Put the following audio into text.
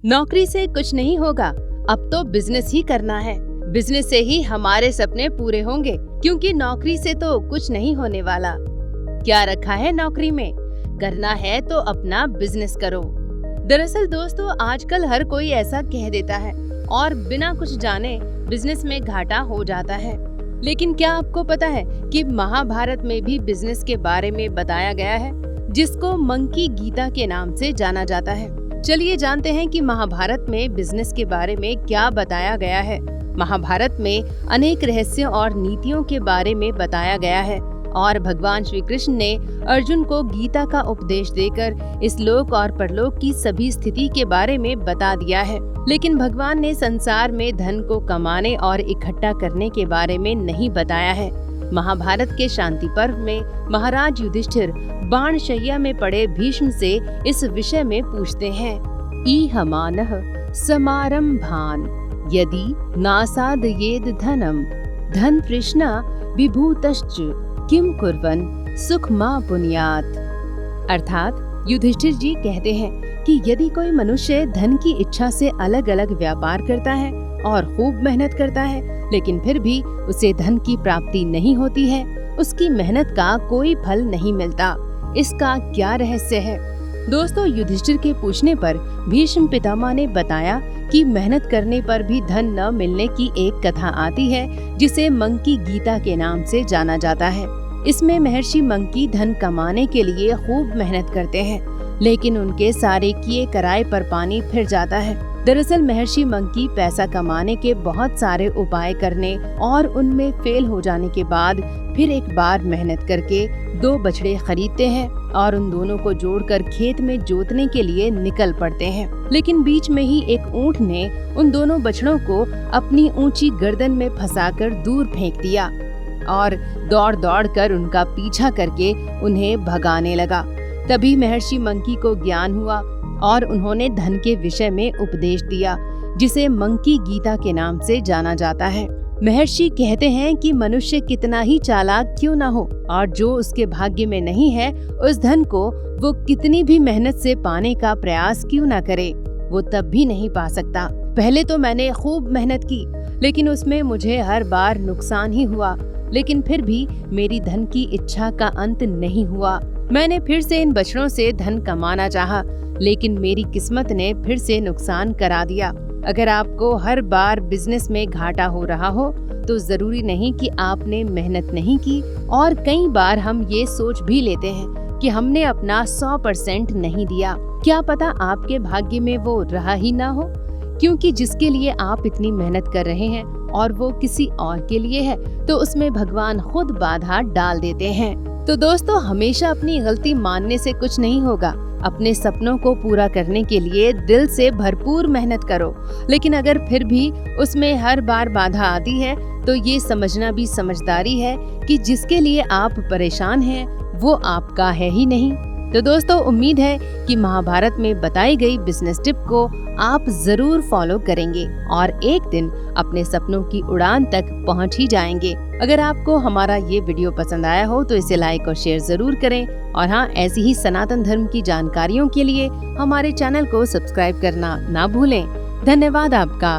नौकरी से कुछ नहीं होगा, अब तो बिजनेस ही करना है। बिजनेस से ही हमारे सपने पूरे होंगे, क्योंकि नौकरी से तो कुछ नहीं होने वाला। क्या रखा है नौकरी में? करना है तो अपना बिजनेस करो। दरअसल दोस्तों, आजकल हर कोई ऐसा कह देता है और बिना कुछ जाने बिजनेस में घाटा हो जाता है। लेकिन क्या आपको पता है कि महाभारत में भी बिजनेस के बारे में बताया गया है, जिसको मंकी गीता के नाम से जाना जाता है। चलिए जानते हैं कि महाभारत में बिजनेस के बारे में क्या बताया गया है। महाभारत में अनेक रहस्यों और नीतियों के बारे में बताया गया है और भगवान श्री कृष्ण ने अर्जुन को गीता का उपदेश देकर इस लोक और परलोक की सभी स्थिति के बारे में बता दिया है। लेकिन भगवान ने संसार में धन को कमाने और इकट्ठा करने के बारे में नहीं बताया है। महाभारत के शांति पर्व में महाराज युधिष्ठिर बाणशय्या में पड़े भीष्म से इस विषय में पूछते हैं। ईहमानः समारंभान यदि नासादयेद धनम धन तृष्णा विभूतश्च किम कुर्वन् सुख मा पुण्यात्। अर्थात युधिष्ठिर जी कहते हैं कि यदि कोई मनुष्य धन की इच्छा से अलग अलग व्यापार करता है और खूब मेहनत करता है, लेकिन फिर भी उसे धन की प्राप्ति नहीं होती है, उसकी मेहनत का कोई फल नहीं मिलता, इसका क्या रहस्य है? दोस्तों, युधिष्ठिर के पूछने पर भीष्म पितामह ने बताया कि मेहनत करने पर भी धन न मिलने की एक कथा आती है, जिसे मंकी गीता के नाम से जाना जाता है। इसमें महर्षि मंकी धन कमाने के लिए खूब मेहनत करते हैं, लेकिन उनके सारे किए कराए पर पानी फिर जाता है। दरअसल महर्षि मंकी पैसा कमाने के बहुत सारे उपाय करने और उनमें फेल हो जाने के बाद फिर एक बार मेहनत करके 2 बछड़े खरीदते हैं और उन दोनों को जोड़कर खेत में जोतने के लिए निकल पड़ते हैं। लेकिन बीच में ही एक ऊंट ने उन दोनों बछड़ों को अपनी ऊंची गर्दन में फंसाकर दूर फेंक दिया और दौड़ दौड़ कर उनका पीछा करके उन्हें भगाने लगा। तभी महर्षि मंकी को ज्ञान हुआ और उन्होंने धन के विषय में उपदेश दिया, जिसे मंकी गीता के नाम से जाना जाता है। महर्षि कहते हैं कि मनुष्य कितना ही चालाक क्यों ना हो और जो उसके भाग्य में नहीं है, उस धन को वो कितनी भी मेहनत से पाने का प्रयास क्यों ना करे, वो तब भी नहीं पा सकता। पहले तो मैंने खूब मेहनत की, लेकिन उसमें मुझे हर बार नुकसान ही हुआ, लेकिन फिर भी मेरी धन की इच्छा का अंत नहीं हुआ। मैंने फिर से इन बछड़ों से धन कमाना चाहा, लेकिन मेरी किस्मत ने फिर से नुकसान करा दिया। अगर आपको हर बार बिजनेस में घाटा हो रहा हो, तो जरूरी नहीं कि आपने मेहनत नहीं की, और कई बार हम ये सोच भी लेते हैं कि हमने अपना 100% नहीं दिया। क्या पता आपके भाग्य में वो रहा ही ना हो, क्योंकि जिसके लिए आप इतनी मेहनत कर रहे हैं और वो किसी और के लिए है, तो उसमें भगवान खुद बाधा डाल देते हैं। तो दोस्तों, हमेशा अपनी गलती मानने से कुछ नहीं होगा। अपने सपनों को पूरा करने के लिए दिल से भरपूर मेहनत करो, लेकिन अगर फिर भी उसमें हर बार बाधा आती है, तो ये समझना भी समझदारी है कि जिसके लिए आप परेशान हैं, वो आपका है ही नहीं। तो दोस्तों, उम्मीद है कि महाभारत में बताई गई बिजनेस टिप को आप जरूर फॉलो करेंगे और एक दिन अपने सपनों की उड़ान तक पहुंच ही जाएंगे। अगर आपको हमारा ये वीडियो पसंद आया हो तो इसे लाइक और शेयर जरूर करें, और हाँ, ऐसी ही सनातन धर्म की जानकारियों के लिए हमारे चैनल को सब्सक्राइब करना ना भूलें। धन्यवाद आपका।